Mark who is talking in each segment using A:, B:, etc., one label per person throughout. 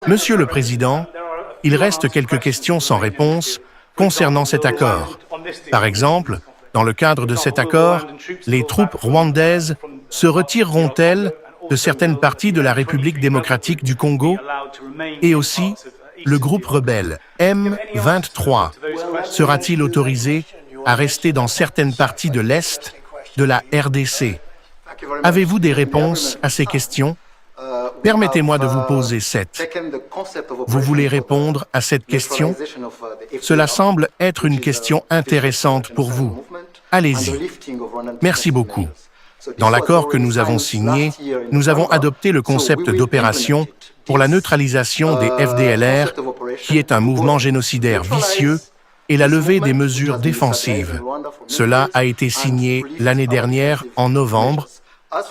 A: Monsieur le Président, il reste quelques questions sans réponse concernant cet accord. Par exemple, dans le cadre de cet accord, les troupes rwandaises se retireront-elles de certaines parties de la République démocratique du Congo? Et aussi, le groupe rebelle M23 sera-t-il autorisé à rester dans certaines parties de l'Est de la RDC? Avez-vous des réponses à ces questions? Permettez-moi de vous poser 7. Vous voulez répondre à cette question? Cela semble être une question intéressante pour vous. Allez-y. Merci beaucoup. Dans l'accord que nous avons signé, nous avons adopté le concept d'opération pour la neutralisation des FDLR, qui est un mouvement génocidaire vicieux, et la levée des mesures défensives. Cela a été signé l'année dernière, en novembre.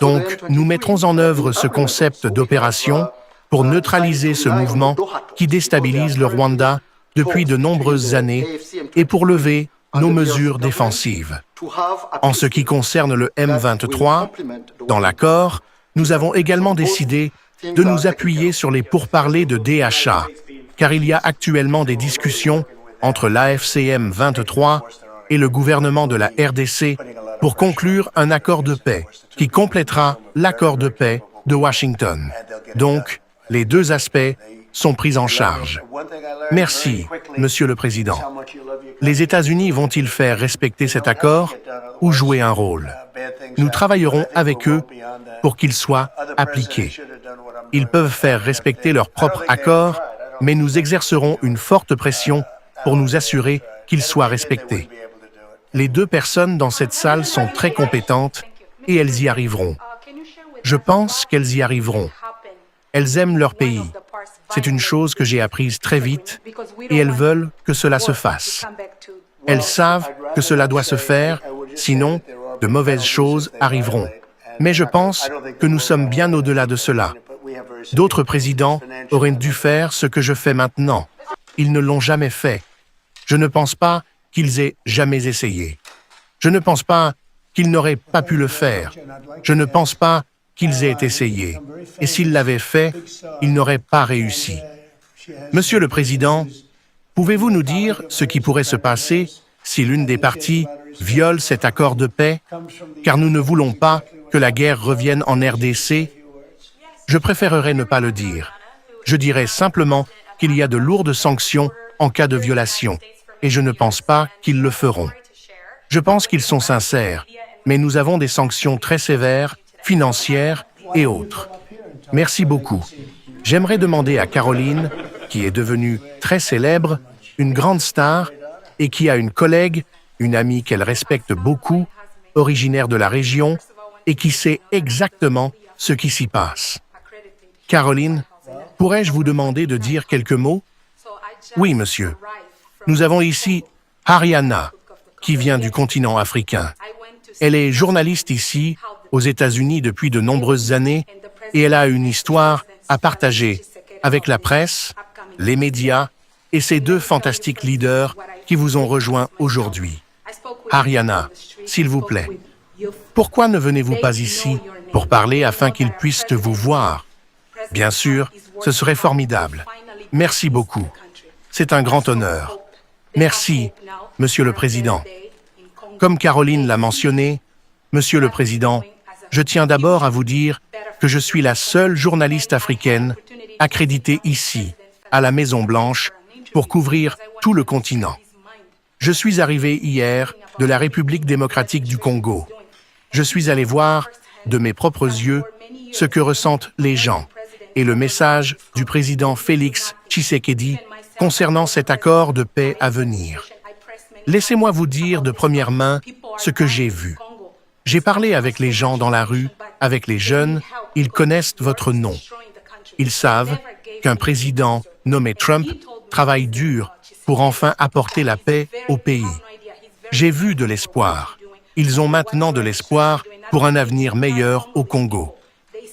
A: Donc, nous mettrons en œuvre ce concept d'opération pour neutraliser ce mouvement qui déstabilise le Rwanda depuis de nombreuses années et pour lever nos mesures défensives. En ce qui concerne le M23, dans l'accord, nous avons également décidé de nous appuyer sur les pourparlers de DHA, car il y a actuellement des discussions entre l'AFCM 23 et le gouvernement de la RDC pour conclure un accord de paix qui complétera l'accord de paix de Washington. Donc, les deux aspects sont pris en charge. Merci, Monsieur le Président. Les États-Unis vont-ils faire respecter cet accord ou jouer un rôle? Nous travaillerons avec eux pour qu'il soit appliqué. Ils peuvent faire respecter leur propre accord, mais nous exercerons une forte pression pour nous assurer qu'il soit respecté. Les deux personnes dans cette salle sont très compétentes et elles y arriveront. Je pense qu'elles y arriveront. Elles aiment leur pays. C'est une chose que j'ai apprise très vite et elles veulent que cela se fasse. Elles savent que cela doit se faire, sinon de mauvaises choses arriveront. Mais je pense que nous sommes bien au-delà de cela. D'autres présidents auraient dû faire ce que je fais maintenant. Ils ne l'ont jamais fait. Je ne pense pas qu'ils aient jamais essayé. Je ne pense pas qu'ils n'auraient pas pu le faire. Je ne pense pas qu'ils aient essayé. Et s'ils l'avaient fait, ils n'auraient pas réussi. Monsieur le Président, pouvez-vous nous dire ce qui pourrait se passer si l'une des parties viole cet accord de paix? Car nous ne voulons pas que la guerre revienne en RDC. Je préférerais ne pas le dire. Je dirais simplement qu'il y a de lourdes sanctions en cas de violation. Et je ne pense pas qu'ils le feront. Je pense qu'ils sont sincères, mais nous avons des sanctions très sévères, financières et autres. Merci beaucoup. J'aimerais demander à Caroline, qui est devenue très célèbre, une grande star, et qui a une collègue, une amie qu'elle respecte beaucoup, originaire de la région, et qui sait exactement ce qui s'y passe. Caroline, pourrais-je vous demander de dire quelques mots? Oui, monsieur. Nous avons ici Ariana, qui vient du continent africain. Elle est journaliste ici, aux États-Unis depuis de nombreuses années, et elle a une histoire à partager avec la presse, les médias et ces deux fantastiques leaders qui vous ont rejoints aujourd'hui. Ariana, s'il vous plaît, pourquoi ne venez-vous pas ici pour parler afin qu'ils puissent vous voir? Bien sûr, ce serait formidable. Merci beaucoup. C'est un grand honneur. Merci, Monsieur le Président. Comme Caroline l'a mentionné, Monsieur le Président, je tiens d'abord à vous dire que je suis la seule journaliste africaine accréditée ici, à la Maison-Blanche, pour couvrir tout le continent. Je suis arrivé hier de la République démocratique du Congo. Je suis allé voir, de mes propres yeux, ce que ressentent les gens et le message du président Félix Tshisekedi concernant cet accord de paix à venir. Laissez-moi vous dire de première main ce que j'ai vu. J'ai parlé avec les gens dans la rue, avec les jeunes, ils connaissent votre nom. Ils savent qu'un président nommé Trump travaille dur pour enfin apporter la paix au pays. J'ai vu de l'espoir. Ils ont maintenant de l'espoir pour un avenir meilleur au Congo.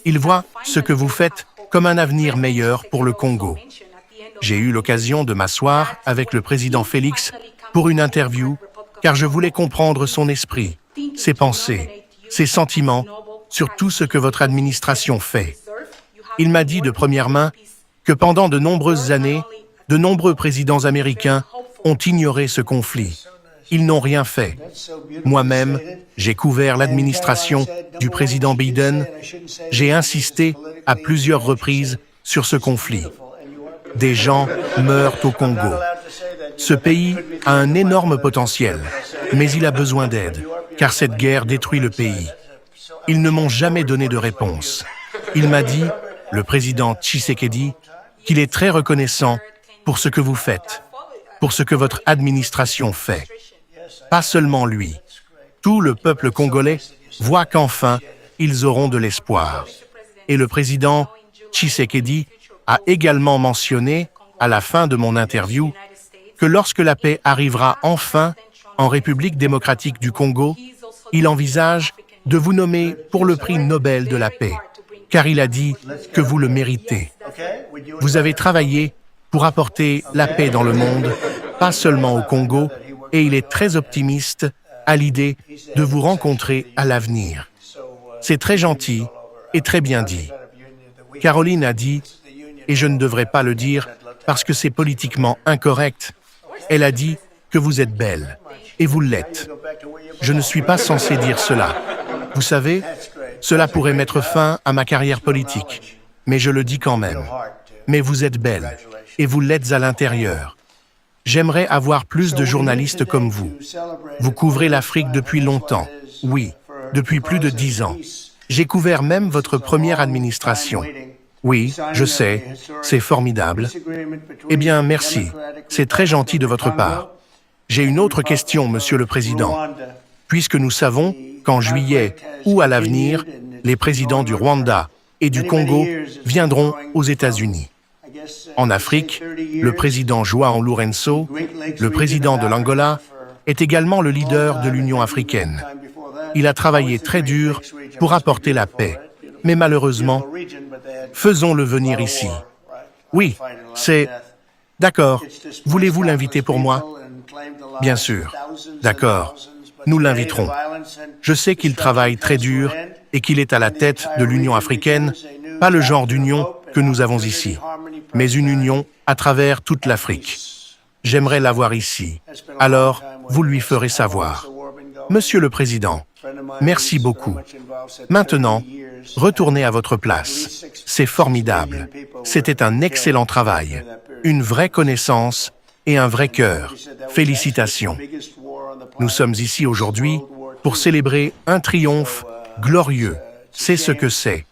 A: Ils voient ce que vous faites comme un avenir meilleur pour le Congo. J'ai eu l'occasion de m'asseoir avec le président Félix pour une interview, car je voulais comprendre son esprit, ses pensées, ses sentiments sur tout ce que votre administration fait. Il m'a dit de première main que pendant de nombreuses années, de nombreux présidents américains ont ignoré ce conflit. Ils n'ont rien fait. Moi-même, j'ai couvert l'administration du président Biden. J'ai insisté à plusieurs reprises sur ce conflit. Des gens meurent au Congo. Ce pays a un énorme potentiel, mais il a besoin d'aide, car cette guerre détruit le pays. Ils ne m'ont jamais donné de réponse. Il m'a dit, le président Tshisekedi, qu'il est très reconnaissant pour ce que vous faites, pour ce que votre administration fait. Pas seulement lui. Tout le peuple congolais voit qu'enfin, ils auront de l'espoir. Et le président Tshisekedi a également mentionné, à la fin de mon interview, que lorsque la paix arrivera enfin en République démocratique du Congo, il envisage de vous nommer pour le prix Nobel de la paix, car il a dit que vous le méritez. Vous avez travaillé pour apporter la paix dans le monde, pas seulement au Congo, et il est très optimiste à l'idée de vous rencontrer à l'avenir. C'est très gentil et très bien dit. Caroline a dit, et je ne devrais pas le dire parce que c'est politiquement incorrect, elle a dit que vous êtes belle, et vous l'êtes. Je ne suis pas censé dire cela. Vous savez, cela pourrait mettre fin à ma carrière politique, mais je le dis quand même. Mais vous êtes belle, et vous l'êtes à l'intérieur. J'aimerais avoir plus de journalistes comme vous. Vous couvrez l'Afrique depuis longtemps. Oui, depuis plus de 10 ans. J'ai couvert même votre première administration. Oui, je sais, c'est formidable. Eh bien, merci. C'est très gentil de votre part. J'ai une autre question, Monsieur le Président. Puisque nous savons qu'en juillet ou à l'avenir, les présidents du Rwanda et du Congo viendront aux États-Unis. En Afrique, le président João Lourenço, le président de l'Angola, est également le leader de l'Union africaine. Il a travaillé très dur pour apporter la paix. Mais malheureusement, faisons-le venir ici. Oui, c'est... D'accord. Voulez-vous l'inviter pour moi? Bien sûr. D'accord. Nous l'inviterons. Je sais qu'il travaille très dur et qu'il est à la tête de l'Union africaine, pas le genre d'union que nous avons ici, mais une union à travers toute l'Afrique. J'aimerais l'avoir ici. Alors, vous lui ferez savoir. Monsieur le Président, merci beaucoup. Maintenant, retournez à votre place. C'est formidable. C'était un excellent travail, une vraie connaissance et un vrai cœur. Félicitations. Nous sommes ici aujourd'hui pour célébrer un triomphe glorieux. C'est ce que c'est,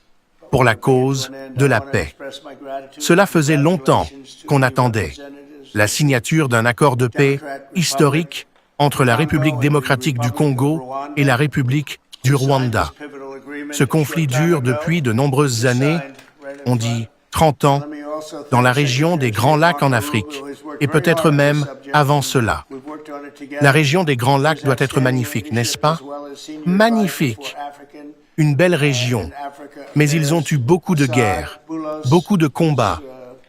A: pour la cause de la paix. Cela faisait longtemps qu'on attendait la signature d'un accord de paix historique entre la République démocratique du Congo et la République du Rwanda. Ce conflit dure depuis de nombreuses années, on dit 30 ans, dans la région des Grands Lacs en Afrique, et peut-être même avant cela. La région des Grands Lacs doit être magnifique, n'est-ce pas? Magnifique! Une belle région, mais ils ont eu beaucoup de guerres, beaucoup de combats,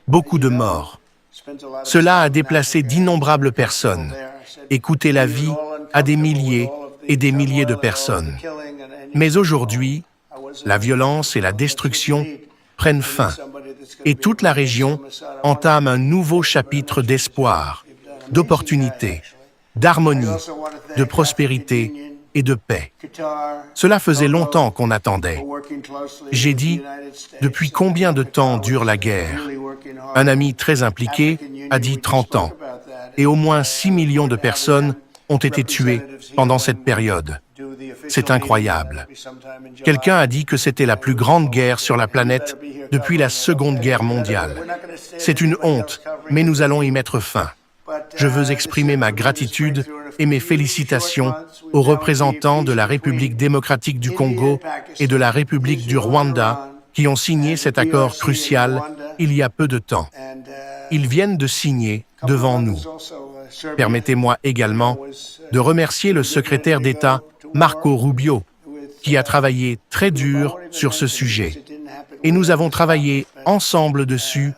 A: beaucoup de morts. Cela a déplacé d'innombrables personnes et coûté la vie à des milliers et des milliers de personnes. Mais aujourd'hui, la violence et la destruction prennent fin, et toute la région entame un nouveau chapitre d'espoir, d'opportunité, d'harmonie, de prospérité et de paix. Cela faisait longtemps qu'on attendait. J'ai dit, depuis combien de temps dure la guerre? Un ami très impliqué a dit 30 ans, et au moins 6 millions de personnes ont été tuées pendant cette période. C'est incroyable. Quelqu'un a dit que c'était la plus grande guerre sur la planète depuis la Seconde Guerre mondiale. C'est une honte, mais nous allons y mettre fin. Je veux exprimer ma gratitude et mes félicitations aux représentants de la République démocratique du Congo et de la République du Rwanda qui ont signé cet accord crucial il y a peu de temps. Ils viennent de signer devant nous. Permettez-moi également de remercier le secrétaire d'État Marco Rubio, qui a travaillé très dur sur ce sujet. Et nous avons travaillé ensemble dessus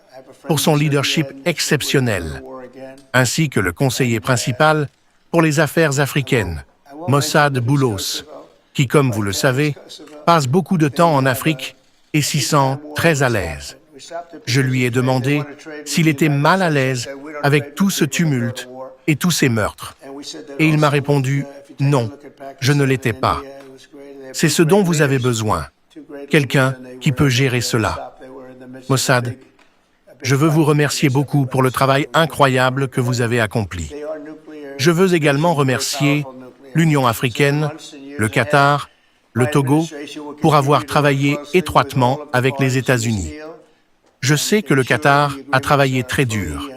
A: pour son leadership exceptionnel, ainsi que le conseiller principal pour les affaires africaines, Mossad Boulos, qui, comme vous le savez, passe beaucoup de temps en Afrique et s'y sent très à l'aise. Je lui ai demandé s'il était mal à l'aise avec tout ce tumulte et tous ces meurtres. Et il m'a répondu « Non, je ne l'étais pas. C'est ce dont vous avez besoin. Quelqu'un qui peut gérer cela. » Mossad, je veux vous remercier beaucoup pour le travail incroyable que vous avez accompli. Je veux également remercier l'Union africaine, le Qatar, le Togo, pour avoir travaillé étroitement avec les États-Unis. Je sais que le Qatar a travaillé très dur,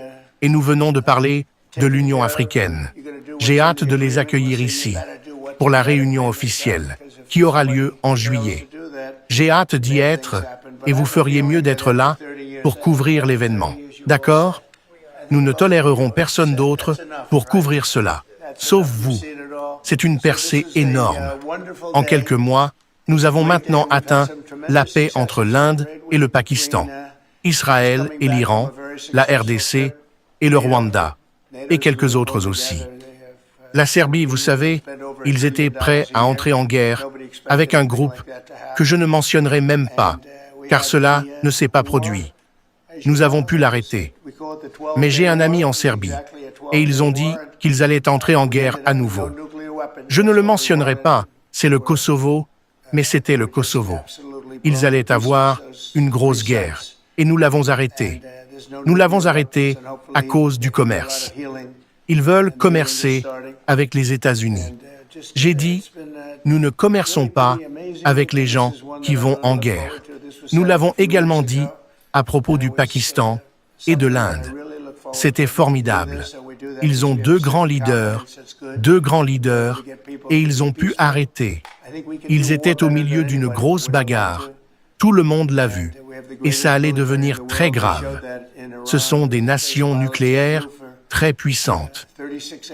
A: et nous venons de parler de l'Union africaine. J'ai hâte de les accueillir ici, pour la réunion officielle, qui aura lieu en juillet. J'ai hâte d'y être, et vous feriez mieux d'être là pour couvrir l'événement. D'accord? Nous ne tolérerons personne d'autre pour couvrir cela, sauf vous. C'est une percée énorme. En quelques mois, nous avons maintenant atteint la paix entre l'Inde et le Pakistan, Israël et l'Iran, la RDC et le Rwanda, et quelques autres aussi. La Serbie, vous savez, ils étaient prêts à entrer en guerre avec un groupe que je ne mentionnerai même pas, car cela ne s'est pas produit. Nous avons pu l'arrêter. Mais j'ai un ami en Serbie, et ils ont dit qu'ils allaient entrer en guerre à nouveau. Je ne le mentionnerai pas, c'est le Kosovo, mais c'était le Kosovo. Ils allaient avoir une grosse guerre, et nous l'avons arrêté. Nous l'avons arrêté à cause du commerce. Ils veulent commercer avec les États-Unis. J'ai dit, nous ne commerçons pas avec les gens qui vont en guerre. Nous l'avons également dit à propos du Pakistan et de l'Inde. C'était formidable. Ils ont deux grands leaders, et ils ont pu arrêter. Ils étaient au milieu d'une grosse bagarre. Tout le monde l'a vu. Et ça allait devenir très grave. Ce sont des nations nucléaires très puissantes.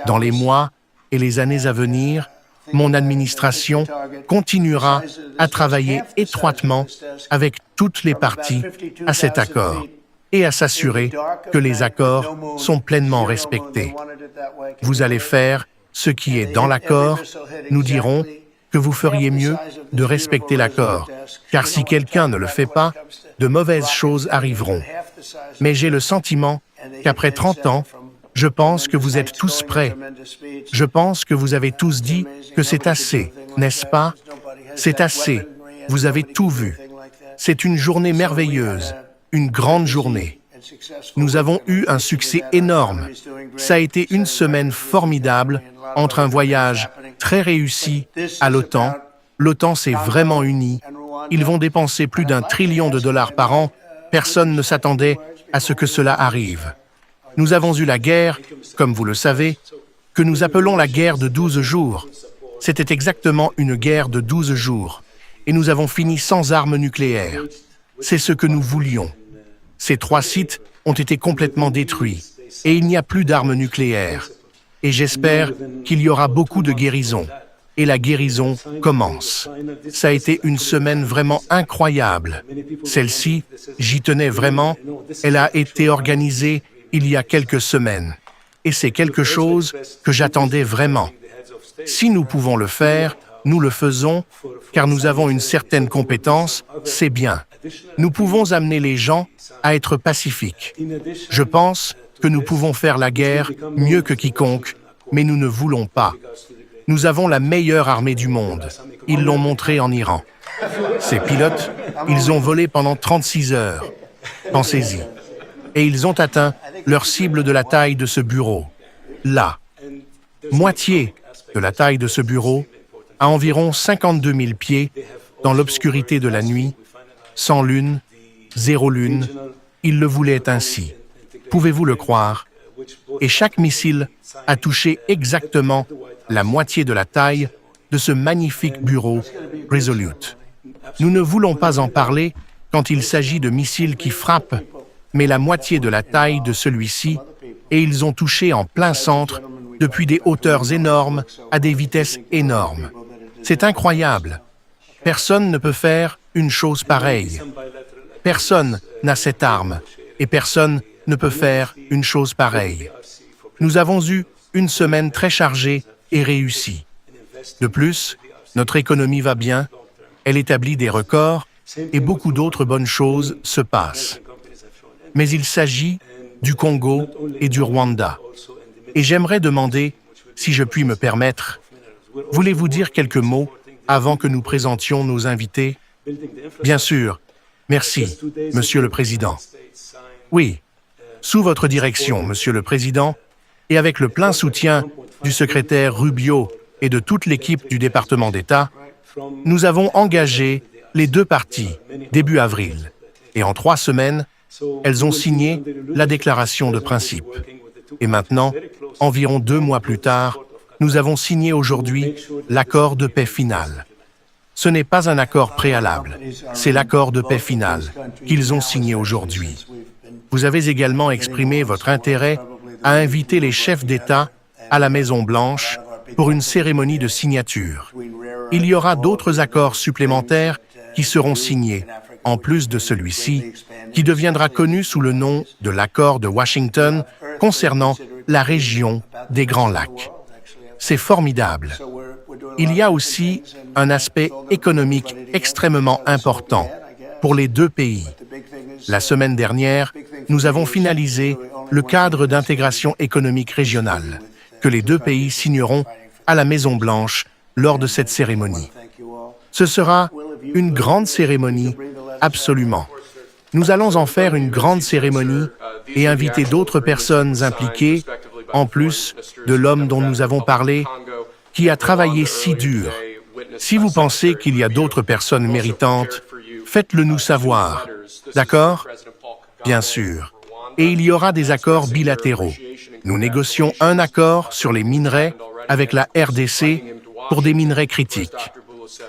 A: Dans les mois et les années à venir, mon administration continuera à travailler étroitement avec toutes les parties à cet accord et à s'assurer que les accords sont pleinement respectés. Vous allez faire ce qui est dans l'accord. Nous dirons que vous feriez mieux de respecter l'accord, car si quelqu'un ne le fait pas, de mauvaises choses arriveront. Mais j'ai le sentiment qu'après 30 ans, je pense que vous êtes tous prêts. Je pense que vous avez tous dit que c'est assez, n'est-ce pas? C'est assez. Vous avez tout vu. C'est une journée merveilleuse, une grande journée. Nous avons eu un succès énorme. Ça a été une semaine formidable entre un voyage très réussi à l'OTAN. L'OTAN s'est vraiment unie. Ils vont dépenser plus d'1 trillion de dollars par an. Personne ne s'attendait à ce que cela arrive. Nous avons eu la guerre, comme vous le savez, que nous appelons la guerre de 12 jours. C'était exactement une guerre de 12 jours. Et nous avons fini sans armes nucléaires. C'est ce que nous voulions. Ces 3 sites ont été complètement détruits. Et il n'y a plus d'armes nucléaires. Et j'espère qu'il y aura beaucoup de guérison. Et la guérison commence. Ça a été une semaine vraiment incroyable. Celle-ci, j'y tenais vraiment. Elle a été organisée il y a quelques semaines. Et c'est quelque chose que j'attendais vraiment. Si nous pouvons le faire, nous le faisons, car nous avons une certaine compétence, c'est bien. Nous pouvons amener les gens à être pacifiques. Je pense que nous pouvons faire la guerre mieux que quiconque, mais nous ne voulons pas. Nous avons la meilleure armée du monde. Ils l'ont montré en Iran. Ces pilotes, ils ont volé pendant 36 heures. Pensez-y. Et ils ont atteint leur cible de la taille de ce bureau. Là. Moitié de la taille de ce bureau, à environ 52 000 pieds, dans l'obscurité de la nuit, sans lune, 0 lune, ils le voulaient ainsi. Pouvez-vous le croire? Et chaque missile a touché exactement la moitié de la taille de ce magnifique bureau Resolute. Nous ne voulons pas en parler quand il s'agit de missiles qui frappent, mais la moitié de la taille de celui-ci, et ils ont touché en plein centre, depuis des hauteurs énormes, à des vitesses énormes. C'est incroyable. Personne ne peut faire une chose pareille. Personne n'a cette arme, et personne ne peut faire une chose pareille. Nous avons eu une semaine très chargée et réussie. De plus, notre économie va bien, elle établit des records, et beaucoup d'autres bonnes choses se passent. mais il s'agit du Congo et du Rwanda. Et j'aimerais demander, si je puis me permettre, voulez-vous dire quelques mots avant que nous présentions nos invités? Bien sûr. Merci, Monsieur le Président. Oui, sous votre direction, Monsieur le Président, et avec le plein soutien du secrétaire Rubio et de toute l'équipe du département d'État, nous avons engagé les deux parties début avril. Et en 3 semaines, elles ont signé la déclaration de principe. Et maintenant, environ 2 mois plus tard, nous avons signé aujourd'hui l'accord de paix final. Ce n'est pas un accord préalable, c'est l'accord de paix final qu'ils ont signé aujourd'hui. Vous avez également exprimé votre intérêt à inviter les chefs d'État à la Maison-Blanche pour une cérémonie de signature. Il y aura d'autres accords supplémentaires qui seront signés, en plus de celui-ci, qui deviendra connu sous le nom de l'accord de Washington concernant la région des Grands Lacs. C'est formidable. Il y a aussi un aspect économique extrêmement important pour les deux pays. La semaine dernière, nous avons finalisé le cadre d'intégration économique régionale que les deux pays signeront à la Maison-Blanche lors de cette cérémonie. Ce sera une grande cérémonie, absolument. Nous allons en faire une grande cérémonie et inviter d'autres personnes impliquées, en plus de l'homme dont nous avons parlé, qui a travaillé si dur. Si vous pensez qu'il y a d'autres personnes méritantes, faites-le nous savoir. D'accord? Bien sûr. Et il y aura des accords bilatéraux. Nous négocions un accord sur les minerais avec la RDC pour des minerais critiques.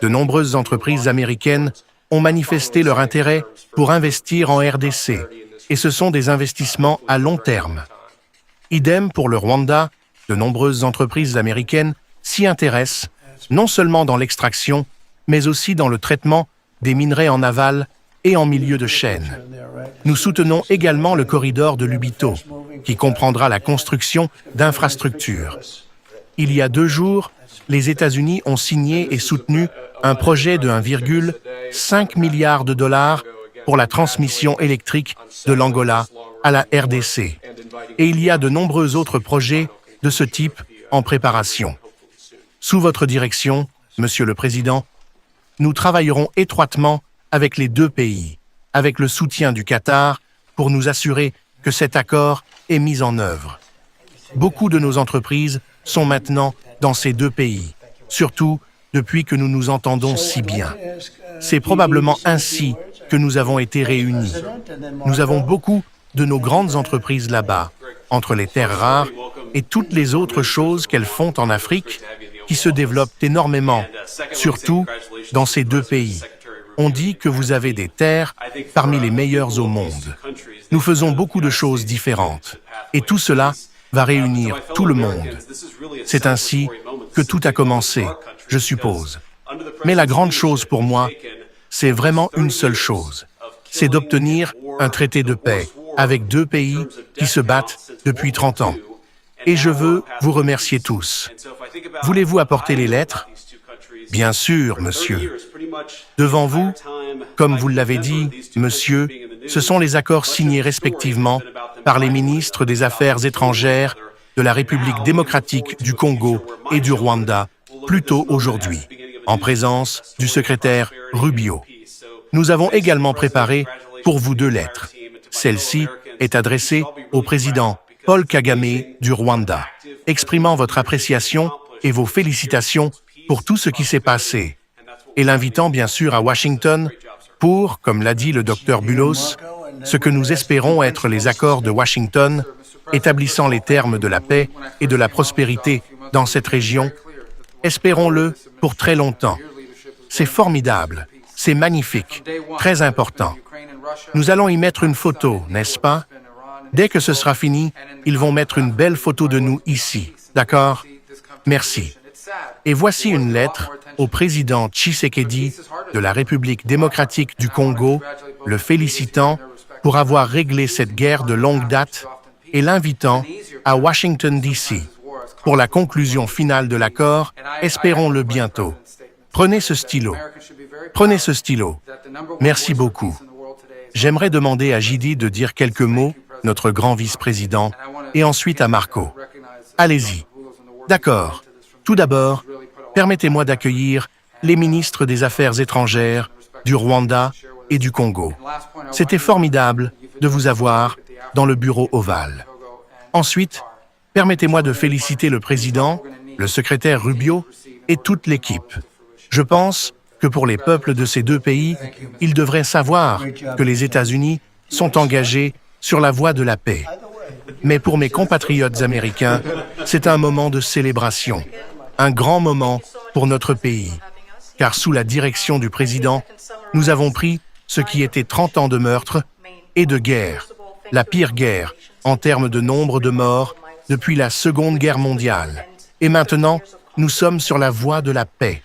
A: De nombreuses entreprises américaines ont manifesté leur intérêt pour investir en RDC, et ce sont des investissements à long terme. Idem pour le Rwanda, de nombreuses entreprises américaines s'y intéressent, non seulement dans l'extraction, mais aussi dans le traitement des minerais en aval et en milieu de chaîne. Nous soutenons également le corridor de Lubito, qui comprendra la construction d'infrastructures. Il y a 2 jours, les États-Unis ont signé et soutenu un projet de 1,5 milliard de dollars pour la transmission électrique de l'Angola à la RDC. Et il y a de nombreux autres projets de ce type en préparation. Sous votre direction, Monsieur le Président, nous travaillerons étroitement avec les deux pays, avec le soutien du Qatar, pour nous assurer que cet accord est mis en œuvre. Beaucoup de nos entreprises sont maintenant dans ces deux pays, surtout depuis que nous nous entendons si bien. C'est probablement ainsi que nous avons été réunis. Nous avons beaucoup de nos grandes entreprises là-bas, entre les terres rares et toutes les autres choses qu'elles font en Afrique, qui se développent énormément, surtout dans ces deux pays. On dit que vous avez des terres parmi les meilleures au monde. Nous faisons beaucoup de choses différentes, et tout cela va réunir tout le monde. C'est ainsi que tout a commencé, je suppose. Mais la grande chose pour moi, c'est vraiment une seule chose. C'est d'obtenir un traité de paix avec deux pays qui se battent depuis 30 ans. Et je veux vous remercier tous. Voulez-vous apporter les lettres? Bien sûr, monsieur. Devant vous, comme vous l'avez dit, monsieur, ce sont les accords signés respectivement par les ministres des Affaires étrangères de la République démocratique du Congo et du Rwanda, plus tôt aujourd'hui, en présence du secrétaire Rubio. Nous avons également préparé pour vous 2 lettres. Celle-ci est adressée au président Paul Kagame du Rwanda, exprimant votre appréciation et vos félicitations pour tout ce qui s'est passé, et l'invitant bien sûr à Washington pour, comme l'a dit le docteur Bulos, ce que nous espérons être les accords de Washington, établissant les termes de la paix et de la prospérité dans cette région. Espérons-le pour très longtemps. C'est formidable, c'est magnifique, très important. Nous allons y mettre une photo, n'est-ce pas? Dès que ce sera fini, ils vont mettre une belle photo de nous ici, d'accord? Merci. Et voici une lettre au président Tshisekedi de la République démocratique du Congo, le félicitant pour avoir réglé cette guerre de longue date et l'invitant à Washington, D.C. pour la conclusion finale de l'accord, espérons-le bientôt. Prenez ce stylo. Prenez ce stylo. Merci beaucoup. J'aimerais demander à Jidi de dire quelques mots, notre grand vice-président, et ensuite à Marco. Allez-y. D'accord. Tout d'abord, permettez-moi d'accueillir les ministres des Affaires étrangères du Rwanda et du Congo. C'était formidable de vous avoir dans le bureau ovale. Ensuite, permettez-moi de féliciter le président, le secrétaire Rubio et toute l'équipe. Je pense que pour les peuples de ces deux pays, ils devraient savoir que les États-Unis sont engagés sur la voie de la paix. Mais pour mes compatriotes américains, c'est un moment de célébration, un grand moment pour notre pays. Car sous la direction du président, nous avons pris ce qui était 30 ans de meurtre et de guerre, la pire guerre en termes de nombre de morts depuis la Seconde Guerre mondiale. Et maintenant, nous sommes sur la voie de la paix.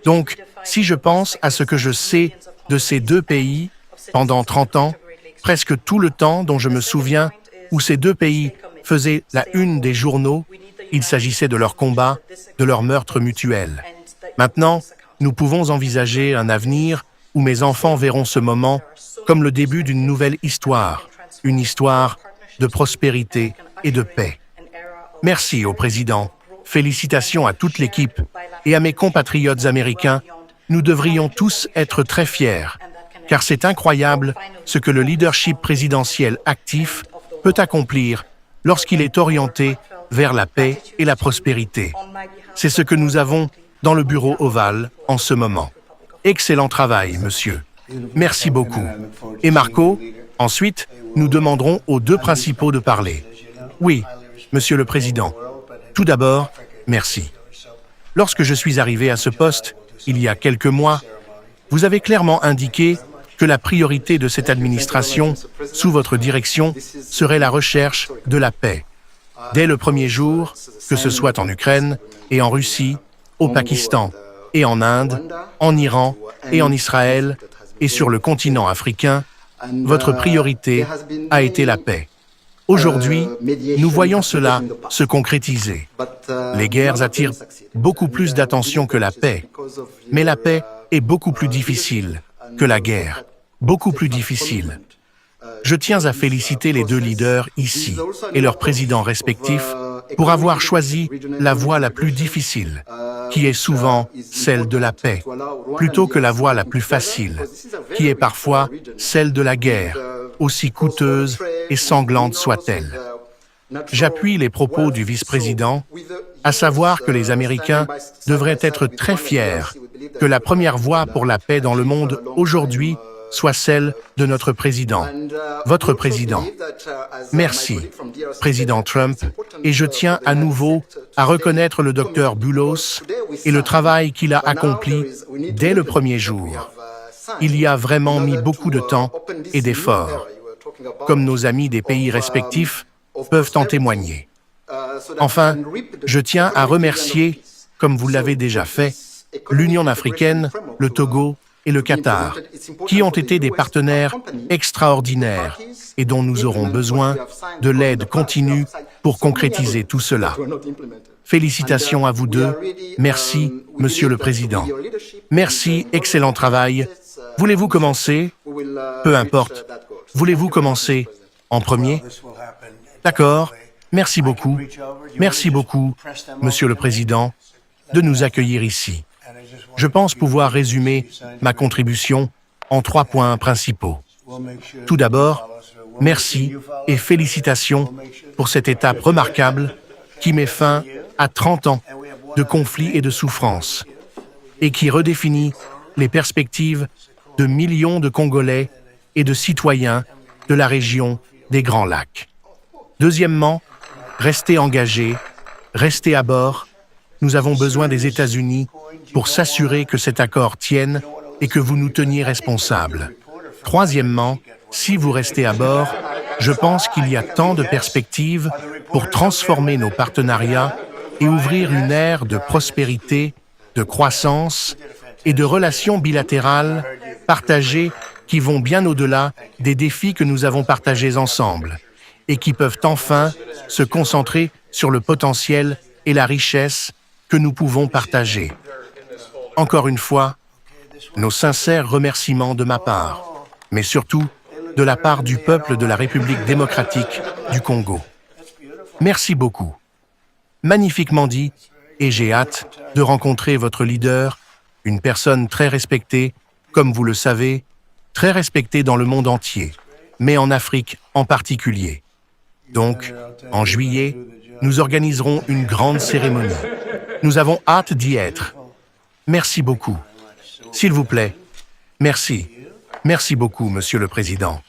A: Donc, si je pense à ce que je sais de ces deux pays pendant 30 ans, presque tout le temps dont je me souviens où ces deux pays faisaient la une des journaux, il s'agissait de leur combat, de leur meurtre mutuel. Maintenant, nous pouvons envisager un avenir où mes enfants verront ce moment comme le début d'une nouvelle histoire, une histoire de prospérité et de paix. Merci au président, félicitations à toute l'équipe et à mes compatriotes américains. Nous devrions tous être très fiers, car c'est incroyable ce que le leadership présidentiel actif peut accomplir lorsqu'il est orienté vers la paix et la prospérité. C'est ce que nous avons dans le bureau ovale en ce moment. Excellent travail, monsieur. Merci beaucoup. Et Marco, ensuite, nous demanderons aux deux principaux de parler. Oui, monsieur le président. Tout d'abord, merci. Lorsque je suis arrivé à ce poste, il y a quelques mois, vous avez clairement indiqué que la priorité de cette administration, sous votre direction, serait la recherche de la paix. Dès le premier jour, que ce soit en Ukraine et en Russie, au Pakistan et en Inde, en Iran et en Israël et sur le continent africain, votre priorité a été la paix. Aujourd'hui, nous voyons cela se concrétiser. Les guerres attirent beaucoup plus d'attention que la paix, mais la paix est beaucoup plus difficile que la guerre, beaucoup plus difficile. Je tiens à féliciter les deux leaders ici et leurs présidents respectifs pour avoir choisi la voie la plus difficile, qui est souvent celle de la paix, plutôt que la voie la plus facile, qui est parfois celle de la guerre, aussi coûteuse et sanglante soit-elle. J'appuie les propos du vice-président, à savoir que les Américains devraient être très fiers que la première voie pour la paix dans le monde aujourd'hui soit celle de notre président, votre président. Merci, président Trump, et je tiens à nouveau à reconnaître le docteur Boulos et le travail qu'il a accompli dès le premier jour. Il y a vraiment mis beaucoup de temps et d'efforts, comme nos amis des pays respectifs peuvent en témoigner. Enfin, je tiens à remercier, comme vous l'avez déjà fait, l'Union africaine, le Togo et le Qatar, qui ont été des partenaires extraordinaires et dont nous aurons besoin de l'aide continue pour concrétiser tout cela. Félicitations à vous deux. Merci, Monsieur le Président. Merci, excellent travail. Voulez-vous commencer? Peu importe. Voulez-vous commencer en premier? D'accord. Merci beaucoup. Merci beaucoup, Monsieur le Président, de nous accueillir ici. Je pense pouvoir résumer ma contribution en 3 points principaux. Tout d'abord, merci et félicitations pour cette étape remarquable qui met fin à 30 ans de conflits et de souffrances et qui redéfinit les perspectives de millions de Congolais et de citoyens de la région des Grands Lacs. Deuxièmement, restez engagés, restez à bord. Nous avons besoin des États-Unis pour s'assurer que cet accord tienne et que vous nous teniez responsables. Troisièmement, si vous restez à bord, je pense qu'il y a tant de perspectives pour transformer nos partenariats et ouvrir une ère de prospérité, de croissance et de relations bilatérales partagées qui vont bien au-delà des défis que nous avons partagés ensemble et qui peuvent enfin se concentrer sur le potentiel et la richesse que nous pouvons partager. Encore une fois, nos sincères remerciements de ma part, mais surtout, de la part du peuple de la République démocratique du Congo. Merci beaucoup. Magnifiquement dit, et j'ai hâte de rencontrer votre leader, une personne très respectée, comme vous le savez, très respectée dans le monde entier, mais en Afrique en particulier. Donc, en juillet, nous organiserons une grande cérémonie. Nous avons hâte d'y être. Merci beaucoup. S'il vous plaît, merci. Merci beaucoup, Monsieur le Président.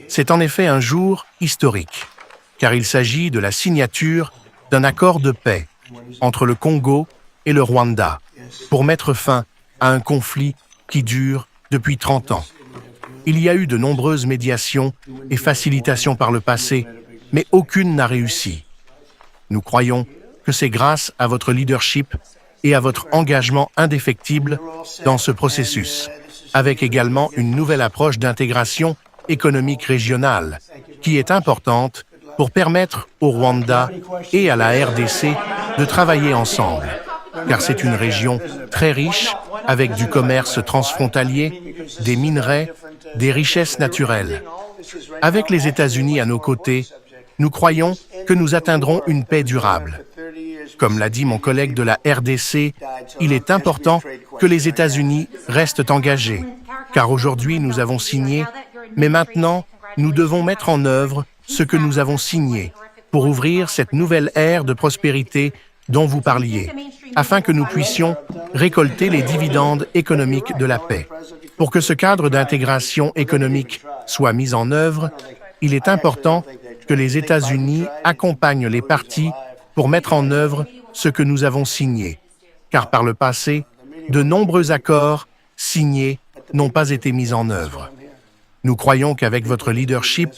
A: C'est en effet un jour historique, car il s'agit de la signature d'un accord de paix entre le Congo et le Rwanda pour mettre fin à un conflit qui dure depuis 30 ans. Il y a eu de nombreuses médiations et facilitations par le passé, mais aucune n'a réussi. Nous croyons que c'est grâce à votre leadership et à votre engagement indéfectible dans ce processus, avec également une nouvelle approche d'intégration économique régionale, qui est importante pour permettre au Rwanda et à la RDC de travailler ensemble, car c'est une région très riche, avec du commerce transfrontalier, des minerais, des richesses naturelles. Avec les États-Unis à nos côtés, nous croyons que nous atteindrons une paix durable. Comme l'a dit mon collègue de la RDC, il est important que les États-Unis restent engagés, car aujourd'hui nous avons signé, mais maintenant nous devons mettre en œuvre ce que nous avons signé pour ouvrir cette nouvelle ère de prospérité dont vous parliez, afin que nous puissions récolter les dividendes économiques de la paix. Pour que ce cadre d'intégration économique soit mis en œuvre, il est important que les États-Unis accompagnent les parties pour mettre en œuvre ce que nous avons signé, car par le passé, de nombreux accords signés n'ont pas été mis en œuvre. Nous croyons qu'avec votre leadership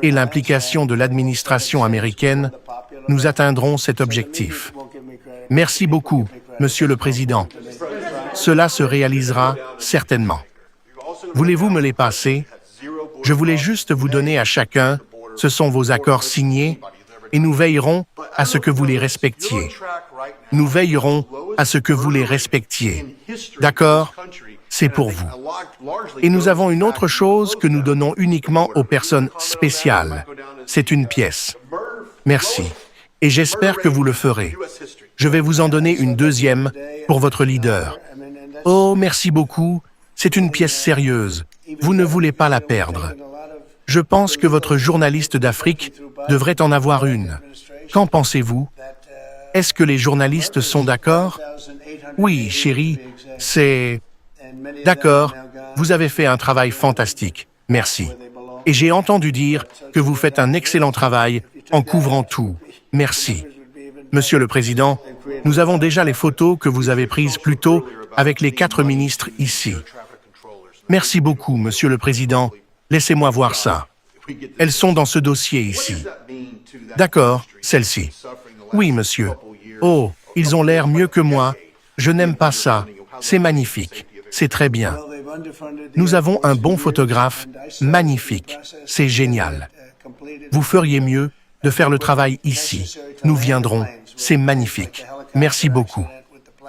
A: et l'implication de l'administration américaine, nous atteindrons cet objectif. Merci beaucoup, Monsieur le Président. Cela se réalisera certainement. Voulez-vous me les passer? Je voulais juste vous donner à chacun, ce sont vos accords signés, et nous veillerons à ce que vous les respectiez. Nous veillerons à ce que vous les respectiez. D'accord? C'est pour vous. Et nous avons une autre chose que nous donnons uniquement aux personnes spéciales. C'est une pièce. Merci. Et j'espère que vous le ferez. Je vais vous en donner une deuxième pour votre leader. Oh, merci beaucoup. C'est une pièce sérieuse. Vous ne voulez pas la perdre. Je pense que votre journaliste d'Afrique devrait en avoir une. Qu'en pensez-vous? Est-ce que les journalistes sont d'accord? Oui, chérie, c'est... D'accord, vous avez fait un travail fantastique. Merci. Et j'ai entendu dire que vous faites un excellent travail en couvrant tout. Merci. Monsieur le Président, nous avons déjà les photos que vous avez prises plus tôt avec les 4 ministres ici. Merci beaucoup, Monsieur le Président. Laissez-moi voir ça. Elles sont dans ce dossier ici. D'accord, celle-ci. Oui, monsieur. Oh, ils ont l'air mieux que moi. Je n'aime pas ça. C'est magnifique. C'est très bien. Nous avons un bon photographe. Magnifique. C'est génial. Vous feriez mieux de faire le travail ici. Nous viendrons. C'est magnifique. Merci beaucoup.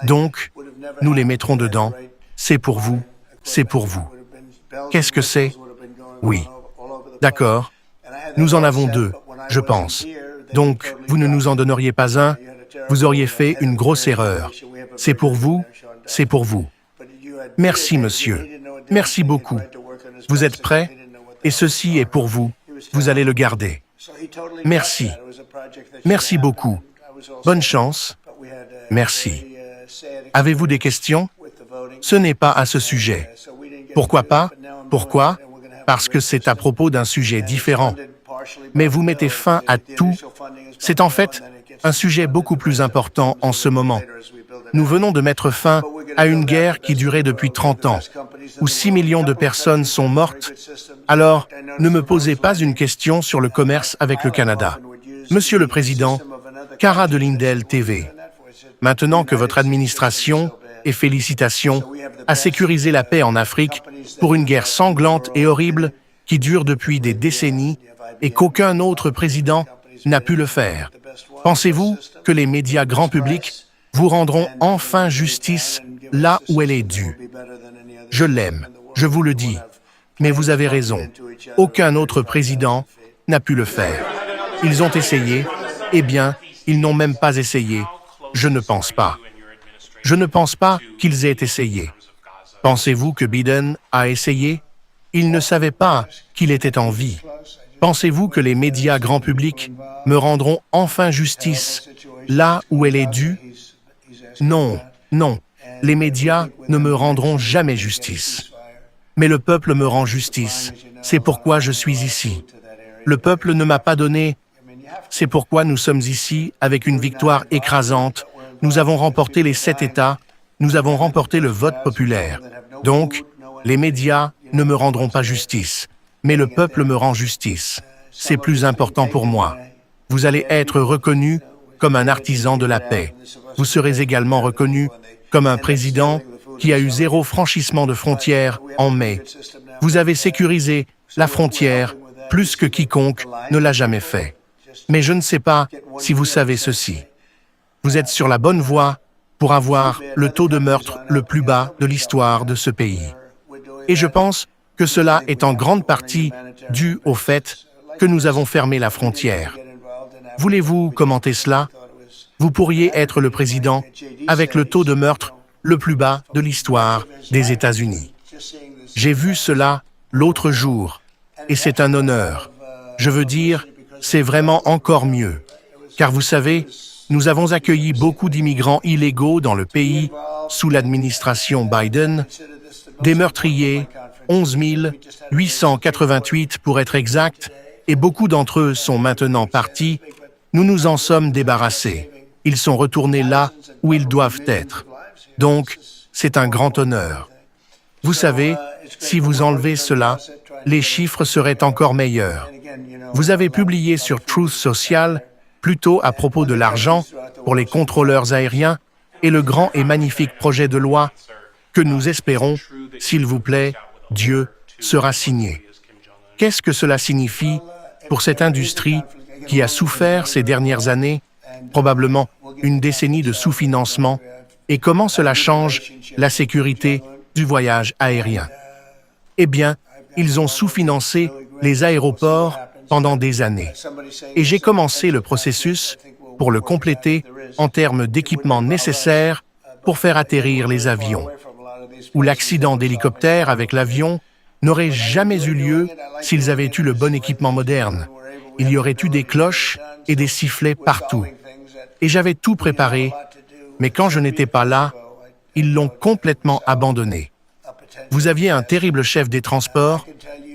A: Donc, nous les mettrons dedans. C'est pour vous. C'est pour vous. Qu'est-ce que c'est? Oui. D'accord. Nous en avons 2, je pense. Donc, vous ne nous en donneriez pas un? Vous auriez fait une grosse erreur. C'est pour vous, c'est pour vous. Merci, monsieur. Merci beaucoup. Vous êtes prêts? Et ceci est pour vous. Vous allez le garder. Merci. Merci beaucoup. Bonne chance. Merci. Avez-vous des questions? Ce n'est pas à ce sujet. Pourquoi pas? Pourquoi? Parce que c'est à propos d'un sujet différent. Mais vous mettez fin à tout. C'est en fait un sujet beaucoup plus important en ce moment. Nous venons de mettre fin à une guerre qui durait depuis 30 ans, où 6 millions de personnes sont mortes. Alors, ne me posez pas une question sur le commerce avec le Canada. Monsieur le Président, Cara de Lindell TV. Maintenant que votre administration, et félicitations, a sécurisé la paix en Afrique pour une guerre sanglante et horrible qui dure depuis des décennies et qu'aucun autre président n'a pu le faire. Pensez-vous que les médias grand public vous rendront enfin justice là où elle est due? Je l'aime, je vous le dis. Mais vous avez raison. Aucun autre président n'a pu le faire. Ils ont essayé. Eh bien, ils n'ont même pas essayé. Je ne pense pas. Je ne pense pas qu'ils aient essayé. Pensez-vous que Biden a essayé? Il ne savait pas qu'il était en vie. Pensez-vous que les médias grand public me rendront enfin justice là où elle est due? Non, non. Les médias ne me rendront jamais justice. Mais le peuple me rend justice. C'est pourquoi je suis ici. Le peuple ne m'a pas donné. C'est pourquoi nous sommes ici avec une victoire écrasante. Nous avons remporté les 7 États. Nous avons remporté le vote populaire. Donc, les médias ne me rendront pas justice. Mais le peuple me rend justice. C'est plus important pour moi. Vous allez être reconnu comme un artisan de la paix. Vous serez également reconnu comme un président qui a eu 0 franchissement de frontières en mai. Vous avez sécurisé la frontière plus que quiconque ne l'a jamais fait. Mais je ne sais pas si vous savez ceci. Vous êtes sur la bonne voie pour avoir le taux de meurtre le plus bas de l'histoire de ce pays. Et je pense que cela est en grande partie dû au fait que nous avons fermé la frontière. Voulez-vous commenter cela? Vous pourriez être le président avec le taux de meurtre le plus bas de l'histoire des États-Unis. J'ai vu cela l'autre jour, et c'est un honneur. Je veux dire, c'est vraiment encore mieux. Car vous savez, nous avons accueilli beaucoup d'immigrants illégaux dans le pays sous l'administration Biden, des meurtriers, 11 888 pour être exact, et beaucoup d'entre eux sont maintenant partis. Nous nous en sommes débarrassés. Ils sont retournés là où ils doivent être. Donc, c'est un grand honneur. Vous savez, si vous enlevez cela, les chiffres seraient encore meilleurs. Vous avez publié sur Truth Social, plutôt à propos de l'argent pour les contrôleurs aériens et le grand et magnifique projet de loi que nous espérons, s'il vous plaît, Dieu, sera signé. Qu'est-ce que cela signifie pour cette industrie qui a souffert ces dernières années, probablement une décennie de sous-financement, et comment cela change la sécurité du voyage aérien? Eh bien, ils ont sous-financé les aéroports pendant des années. Et j'ai commencé le processus pour le compléter en termes d'équipements nécessaires pour faire atterrir les avions. Où l'accident d'hélicoptère avec l'avion n'aurait jamais eu lieu s'ils avaient eu le bon équipement moderne. Il y aurait eu des cloches et des sifflets partout. Et j'avais tout préparé, mais quand je n'étais pas là, ils l'ont complètement abandonné. Vous aviez un terrible chef des transports,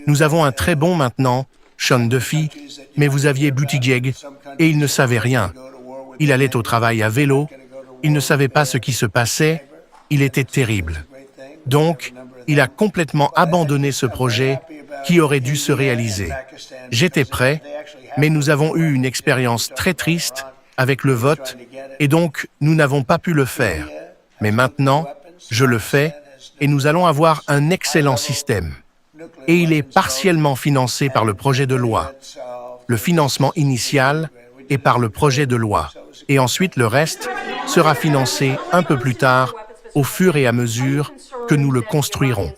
A: nous avons un très bon maintenant, Sean Duffy, mais vous aviez Buttigieg, et il ne savait rien. Il allait au travail à vélo, il ne savait pas ce qui se passait, il était terrible. Donc, il a complètement abandonné ce projet qui aurait dû se réaliser. J'étais prêt, mais nous avons eu une expérience très triste avec le vote, et donc nous n'avons pas pu le faire. Mais maintenant, je le fais, et nous allons avoir un excellent système. Et il est partiellement financé par le projet de loi. Le financement initial est par le projet de loi. Et ensuite, le reste sera financé un peu plus tard, au fur et à mesure que nous le construirons.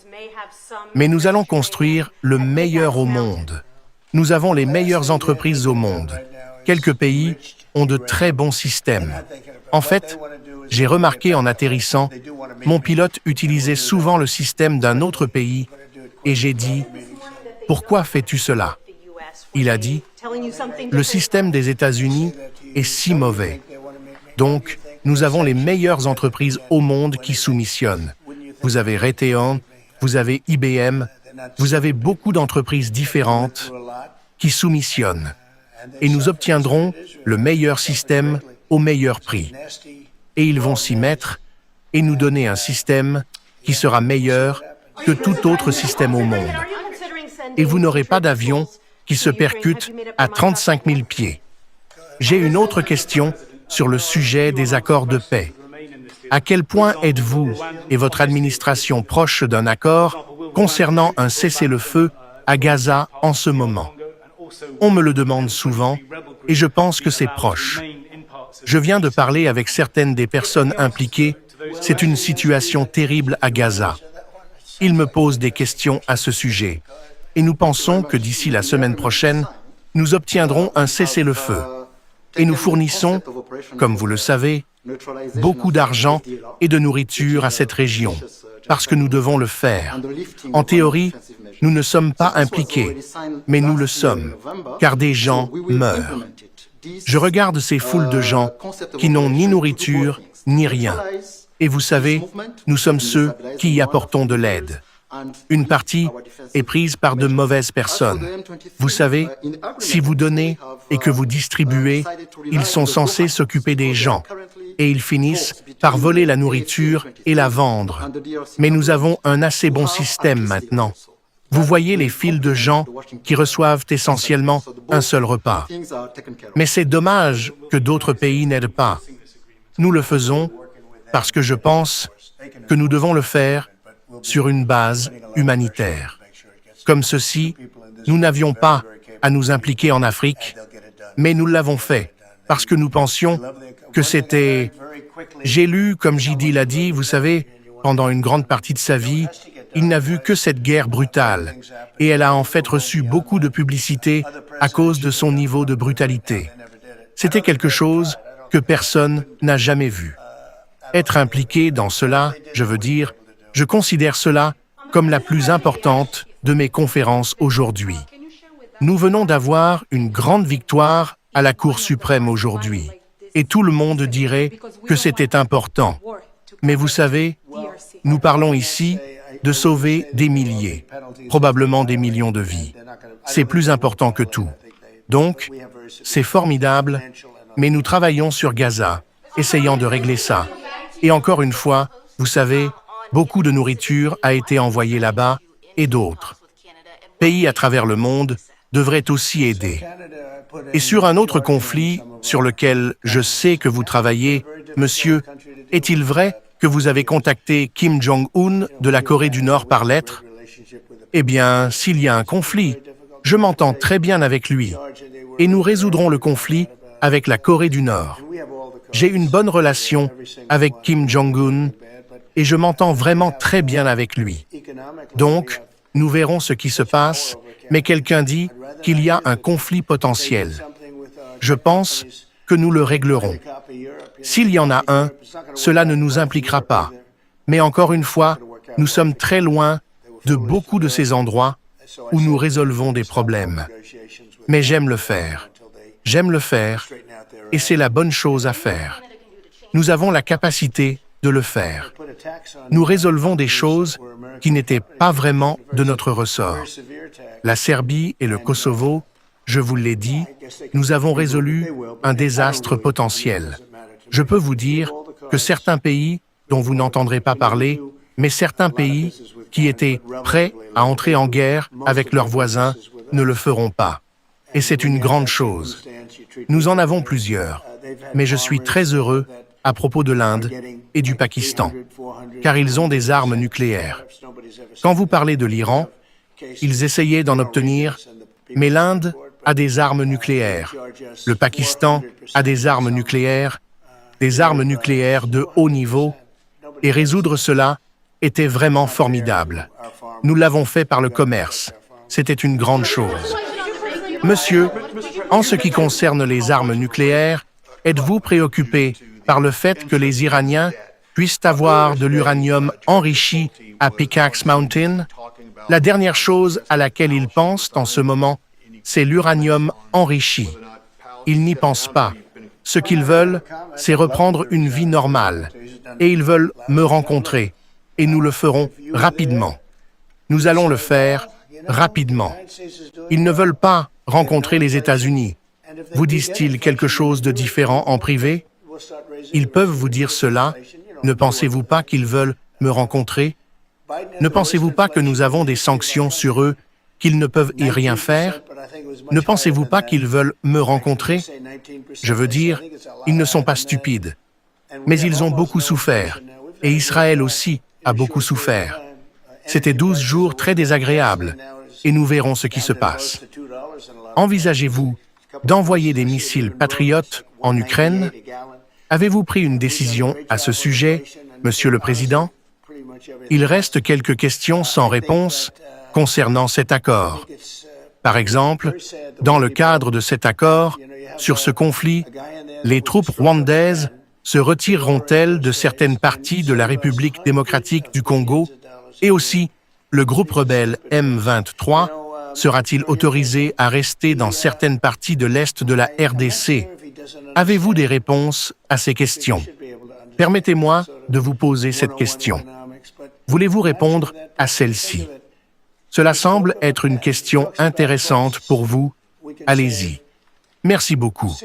A: Mais nous allons construire le meilleur au monde. Nous avons les meilleures entreprises au monde. Quelques pays ont de très bons systèmes. En fait, j'ai remarqué en atterrissant, mon pilote utilisait souvent le système d'un autre pays et j'ai dit « Pourquoi fais-tu cela ?» Il a dit « Le système des États-Unis est si mauvais. Donc, nous avons les meilleures entreprises au monde qui soumissionnent. Vous avez Raytheon, vous avez IBM, vous avez beaucoup d'entreprises différentes qui soumissionnent. Et nous obtiendrons le meilleur système au meilleur prix. Et ils vont s'y mettre et nous donner un système qui sera meilleur que tout autre système au monde. Et vous n'aurez pas d'avion qui se percute à 35 000 pieds. J'ai une autre question sur le sujet des accords de paix. À quel point êtes-vous et votre administration proche d'un accord concernant un cessez-le-feu à Gaza en ce moment? On me le demande souvent et je pense que c'est proche. Je viens de parler avec certaines des personnes impliquées. C'est une situation terrible à Gaza. Ils me posent des questions à ce sujet. Et nous pensons que d'ici la semaine prochaine, nous obtiendrons un cessez-le-feu. Et nous fournissons, comme vous le savez, beaucoup d'argent et de nourriture à cette région, parce que nous devons le faire. En théorie, nous ne sommes pas impliqués, mais nous le sommes, car des gens meurent. Je regarde ces foules de gens qui n'ont ni nourriture, ni rien. Et vous savez, nous sommes ceux qui y apportons de l'aide. Une partie est prise par de mauvaises personnes. Vous savez, si vous donnez et que vous distribuez, ils sont censés s'occuper des gens. Et ils finissent par voler la nourriture et la vendre. Mais nous avons un assez bon système maintenant. Vous voyez les files de gens qui reçoivent essentiellement un seul repas. Mais c'est dommage que d'autres pays n'aident pas. Nous le faisons parce que je pense que nous devons le faire sur une base humanitaire. Comme ceci, nous n'avions pas à nous impliquer en Afrique, mais nous l'avons fait parce que nous pensions que c'était... J'ai lu, comme J.D. l'a dit, vous savez, pendant une grande partie de sa vie, il n'a vu que cette guerre brutale, et elle a en fait reçu beaucoup de publicité à cause de son niveau de brutalité. C'était quelque chose que personne n'a jamais vu. Être impliqué dans cela, je veux dire, je considère cela comme la plus importante de mes conférences aujourd'hui. Nous venons d'avoir une grande victoire à la Cour suprême aujourd'hui, et tout le monde dirait que c'était important. Mais vous savez, nous parlons ici de sauver des milliers, probablement des millions de vies. C'est plus important que tout. Donc, c'est formidable, mais nous travaillons sur Gaza, essayant de régler ça. Et encore une fois, vous savez, beaucoup de nourriture a été envoyée là-bas, et d'autres pays à travers le monde devraient aussi aider. Et sur un autre conflit sur lequel je sais que vous travaillez, monsieur, est-il vrai que vous avez contacté Kim Jong-un de la Corée du Nord par lettre? Eh bien, s'il y a un conflit, je m'entends très bien avec lui, et nous résoudrons le conflit avec la Corée du Nord. J'ai une bonne relation avec Kim Jong-un, et je m'entends vraiment très bien avec lui. Donc, nous verrons ce qui se passe, mais quelqu'un dit qu'il y a un conflit potentiel. Je pense que nous le réglerons. S'il y en a un, cela ne nous impliquera pas. Mais encore une fois, nous sommes très loin de beaucoup de ces endroits où nous résolvons des problèmes. Mais j'aime le faire. J'aime le faire, et c'est la bonne chose à faire. Nous avons la capacité de le faire. Nous résolvons des choses qui n'étaient pas vraiment de notre ressort. La Serbie et le Kosovo, je vous l'ai dit, nous avons résolu un désastre potentiel. Je peux vous dire que certains pays dont vous n'entendrez pas parler, mais certains pays qui étaient prêts à entrer en guerre avec leurs voisins ne le feront pas. Et c'est une grande chose. Nous en avons plusieurs, mais je suis très heureux à propos de l'Inde et du Pakistan, car ils ont des armes nucléaires. Quand vous parlez de l'Iran, ils essayaient d'en obtenir, mais l'Inde a des armes nucléaires. Le Pakistan a des armes nucléaires de haut niveau, et résoudre cela était vraiment formidable. Nous l'avons fait par le commerce. C'était une grande chose. Monsieur, en ce qui concerne les armes nucléaires, êtes-vous préoccupé par le fait que les Iraniens puissent avoir de l'uranium enrichi à Pickaxe Mountain? La dernière chose à laquelle ils pensent en ce moment, c'est l'uranium enrichi. Ils n'y pensent pas. Ce qu'ils veulent, c'est reprendre une vie normale. Et ils veulent me rencontrer. Et nous le ferons rapidement. Nous allons le faire rapidement. Ils ne veulent pas rencontrer les États-Unis. Vous disent-ils quelque chose de différent en privé? Ils peuvent vous dire cela. Ne pensez-vous pas qu'ils veulent me rencontrer? Ne pensez-vous pas que nous avons des sanctions sur eux, qu'ils ne peuvent y rien faire? Ne pensez-vous pas qu'ils veulent me rencontrer? Je veux dire, ils ne sont pas stupides. Mais ils ont beaucoup souffert, et Israël aussi a beaucoup souffert. C'était 12 jours très désagréables, et nous verrons ce qui se passe. Envisagez-vous d'envoyer des missiles patriotes en Ukraine? Avez-vous pris une décision à ce sujet, Monsieur le Président? il reste quelques questions sans réponse concernant cet accord. Par exemple, dans le cadre de cet accord, sur ce conflit, les troupes rwandaises se retireront-elles de certaines parties de la République démocratique du Congo et aussi le groupe rebelle M23 sera-t-il autorisé à rester dans certaines parties de l'Est de la RDC? Avez-vous des réponses à ces questions? Permettez-moi de vous poser cette question. Voulez-vous répondre à celle-ci? Cela semble être une question intéressante pour vous. Allez-y. Merci beaucoup.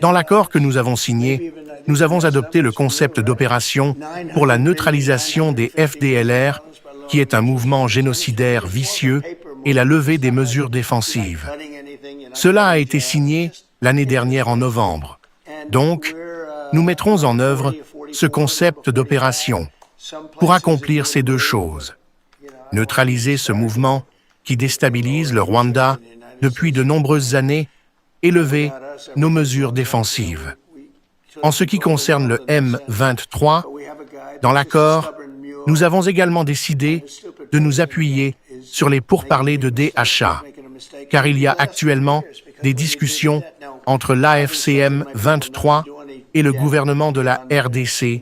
A: Dans l'accord que nous avons signé, nous avons adopté le concept d'opération pour la neutralisation des FDLR, qui est un mouvement génocidaire vicieux, et la levée des mesures défensives. Cela a été signé l'année dernière en novembre. Donc, nous mettrons en œuvre ce concept d'opération pour accomplir ces deux choses. Neutraliser ce mouvement qui déstabilise le Rwanda depuis de nombreuses années et lever nos mesures défensives. En ce qui concerne le M23, dans l'accord, nous avons également décidé de nous appuyer sur les pourparlers de DHA, car il y a actuellement des discussions entre l'AFCM 23 et le gouvernement de la RDC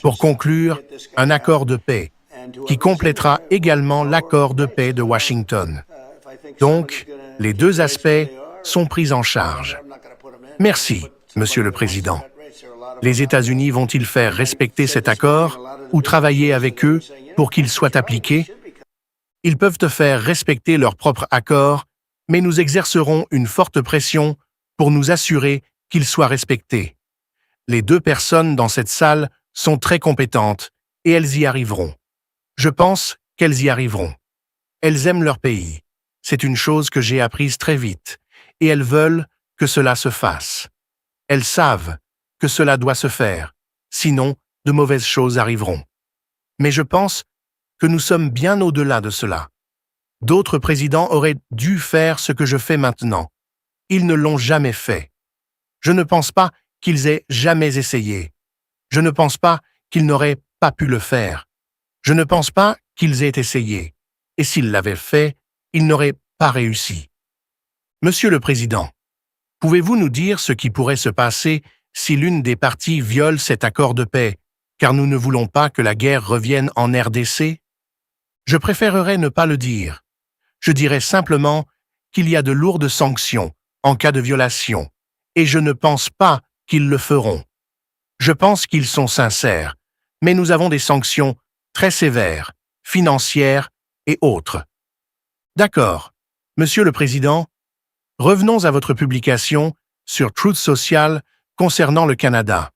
A: pour conclure un accord de paix qui complétera également l'accord de paix de Washington. Donc, les deux aspects sont pris en charge. Merci, Monsieur le Président. Les États-Unis vont-ils faire respecter cet accord ou travailler avec eux pour qu'il soit appliqué? Ils peuvent faire respecter leur propre accord, mais nous exercerons une forte pression pour nous assurer qu'il soit respecté. Les deux personnes dans cette salle sont très compétentes et elles y arriveront. Je pense qu'elles y arriveront. Elles aiment leur pays. C'est une chose que j'ai apprise très vite, et elles veulent que cela se fasse. Elles savent que cela doit se faire, sinon de mauvaises choses arriveront. Mais je pense que nous sommes bien au-delà de cela. D'autres présidents auraient dû faire ce que je fais maintenant. Ils ne l'ont jamais fait. Je ne pense pas qu'ils aient jamais essayé. Je ne pense pas qu'ils n'auraient pas pu le faire. Je ne pense pas qu'ils aient essayé. Et s'ils l'avaient fait, ils n'auraient pas réussi. Monsieur le Président, pouvez-vous nous dire ce qui pourrait se passer si l'une des parties viole cet accord de paix, car nous ne voulons pas que la guerre revienne en RDC? Je préférerais ne pas le dire. Je dirais simplement qu'il y a de lourdes sanctions en cas de violation, et je ne pense pas qu'ils le feront. Je pense qu'ils sont sincères, mais nous avons des sanctions très sévères, financières et autres. D'accord, Monsieur le Président, revenons à votre publication sur Truth Social concernant le Canada.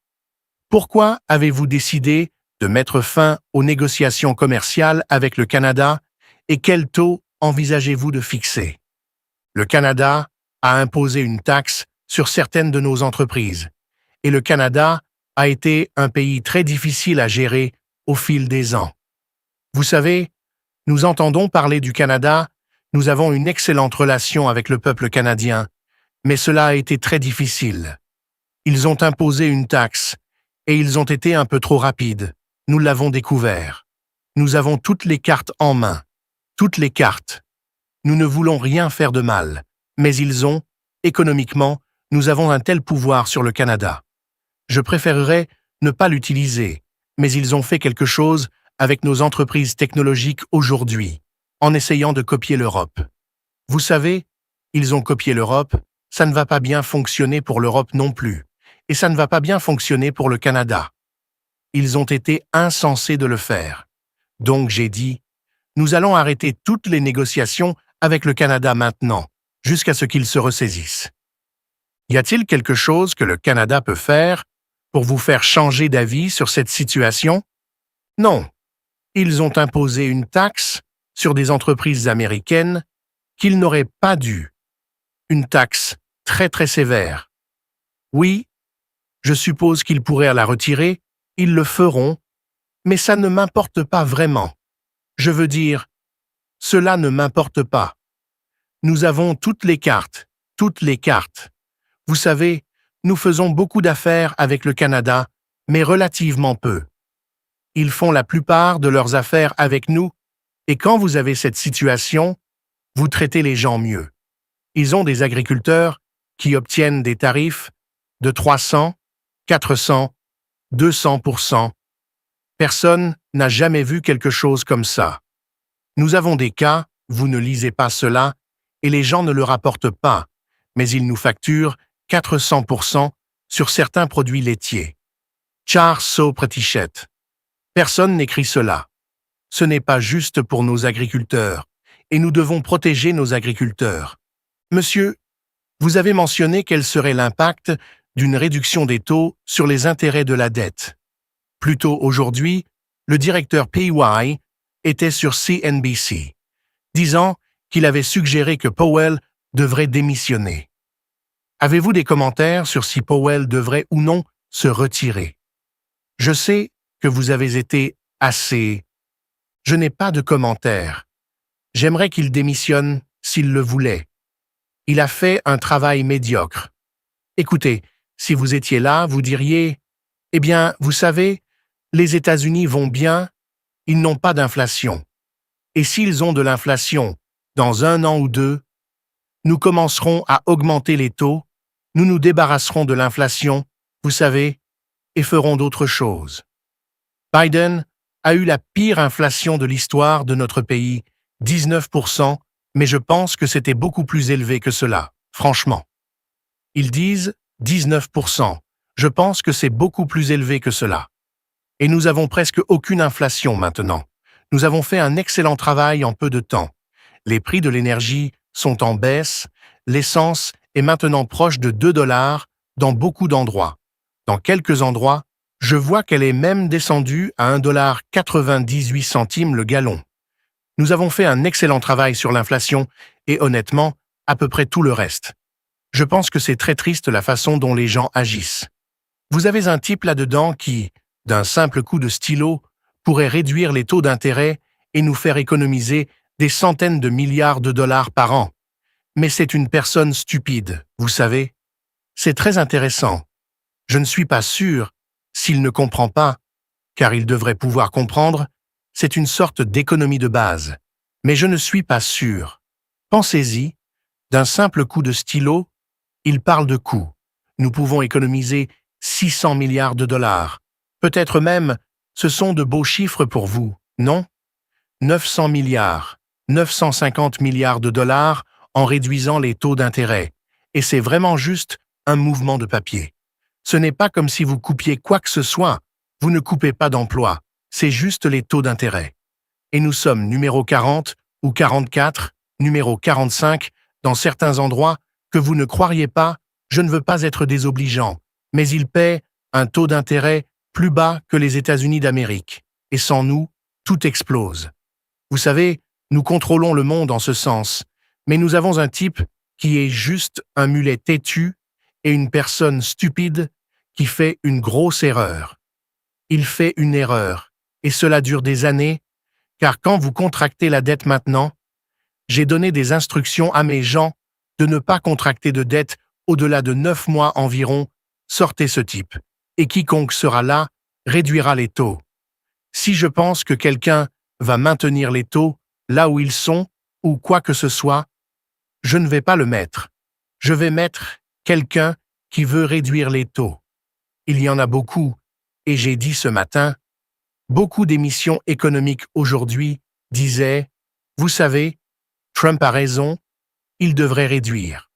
A: Pourquoi avez-vous décidé de mettre fin aux négociations commerciales avec le Canada et quel taux envisagez-vous de fixer? Le Canada a imposé une taxe sur certaines de nos entreprises et le Canada a été un pays très difficile à gérer au fil des ans. Vous savez, nous entendons parler du Canada, nous avons une excellente relation avec le peuple canadien, mais cela a été très difficile. Ils ont imposé une taxe et ils ont été un peu trop rapides. Nous l'avons découvert. Nous avons toutes les cartes en main. Toutes les cartes. Nous ne voulons rien faire de mal, mais ils ont, économiquement, nous avons un tel pouvoir sur le Canada. Je préférerais ne pas l'utiliser, mais ils ont fait quelque chose avec nos entreprises technologiques aujourd'hui, en essayant de copier l'Europe. Vous savez, ils ont copié l'Europe, ça ne va pas bien fonctionner pour l'Europe non plus, et ça ne va pas bien fonctionner pour le Canada. Ils ont été insensés de le faire. Donc j'ai dit, nous allons arrêter toutes les négociations avec le Canada maintenant, jusqu'à ce qu'ils se ressaisissent. Y a-t-il quelque chose que le Canada peut faire pour vous faire changer d'avis sur cette situation? Non. Ils ont imposé une taxe sur des entreprises américaines qu'ils n'auraient pas dû. Une taxe très très sévère. Oui, je suppose qu'ils pourraient la retirer, ils le feront, mais ça ne m'importe pas vraiment. Je veux dire, cela ne m'importe pas. Nous avons toutes les cartes, toutes les cartes. Vous savez, nous faisons beaucoup d'affaires avec le Canada, mais relativement peu. Ils font la plupart de leurs affaires avec nous, et quand vous avez cette situation, vous traitez les gens mieux. Ils ont des agriculteurs qui obtiennent des tarifs de 300, 400, 200%. Personne n'a jamais vu quelque chose comme ça. Nous avons des cas, vous ne lisez pas cela, et les gens ne le rapportent pas, mais ils nous facturent 400% sur certains produits laitiers. Char so pratichette. Personne n'écrit cela. Ce n'est pas juste pour nos agriculteurs, et nous devons protéger nos agriculteurs. Monsieur, vous avez mentionné quel serait l'impact d'une réduction des taux sur les intérêts de la dette. Plus tôt aujourd'hui, le directeur PY était sur CNBC, disant qu'il avait suggéré que Powell devrait démissionner. Avez-vous des commentaires sur si Powell devrait ou non se retirer? Je sais que vous avez été assez... Je n'ai pas de commentaires. J'aimerais qu'il démissionne s'il le voulait. Il a fait un travail médiocre. Écoutez, si vous étiez là, vous diriez, « Eh bien, vous savez, les États-Unis vont bien, ils n'ont pas d'inflation. Et s'ils ont de l'inflation, dans 1 an ou 2, nous commencerons à augmenter les taux, nous nous débarrasserons de l'inflation, vous savez, et ferons d'autres choses. » Biden a eu la pire inflation de l'histoire de notre pays, 19%, mais je pense que c'était beaucoup plus élevé que cela, franchement. Ils disent 19%. Je pense que c'est beaucoup plus élevé que cela. Et nous avons presque aucune inflation maintenant. Nous avons fait un excellent travail en peu de temps. Les prix de l'énergie sont en baisse, l'essence est maintenant proche de 2 $ dans beaucoup d'endroits. Dans quelques endroits, je vois qu'elle est même descendue à 1,98 $ le gallon. Nous avons fait un excellent travail sur l'inflation et honnêtement, à peu près tout le reste. Je pense que c'est très triste la façon dont les gens agissent. Vous avez un type là-dedans qui, d'un simple coup de stylo, pourrait réduire les taux d'intérêt et nous faire économiser des centaines de milliards de dollars par an. Mais c'est une personne stupide, vous savez. C'est très intéressant. Je ne suis pas sûr, s'il ne comprend pas, car il devrait pouvoir comprendre, c'est une sorte d'économie de base. Mais je ne suis pas sûr. Pensez-y, d'un simple coup de stylo, il parle de coûts. Nous pouvons économiser 600 milliards de dollars. Peut-être même, ce sont de beaux chiffres pour vous, non? 900 milliards, 950 milliards de dollars en réduisant les taux d'intérêt. Et c'est vraiment juste un mouvement de papier. Ce n'est pas comme si vous coupiez quoi que ce soit. Vous ne coupez pas d'emploi. C'est juste les taux d'intérêt. Et nous sommes numéro 40 ou 44, numéro 45, dans certains endroits que vous ne croiriez pas, je ne veux pas être désobligeant, mais ils paient un taux d'intérêt plus bas que les États-Unis d'Amérique. Et sans nous, tout explose. Vous savez, nous contrôlons le monde en ce sens, mais nous avons un type qui est juste un mulet têtu et une personne stupide qui fait une grosse erreur. Il fait une erreur, et cela dure des années, car quand vous contractez la dette maintenant, j'ai donné des instructions à mes gens de ne pas contracter de dette au-delà de 9 mois environ, sortez ce type, et quiconque sera là réduira les taux. Si je pense que quelqu'un va maintenir les taux là où ils sont, ou quoi que ce soit, je ne vais pas le mettre. Je vais mettre quelqu'un qui veut réduire les taux. Il y en a beaucoup, et j'ai dit ce matin, beaucoup d'émissions économiques aujourd'hui disaient, vous savez, Trump a raison, il devrait réduire.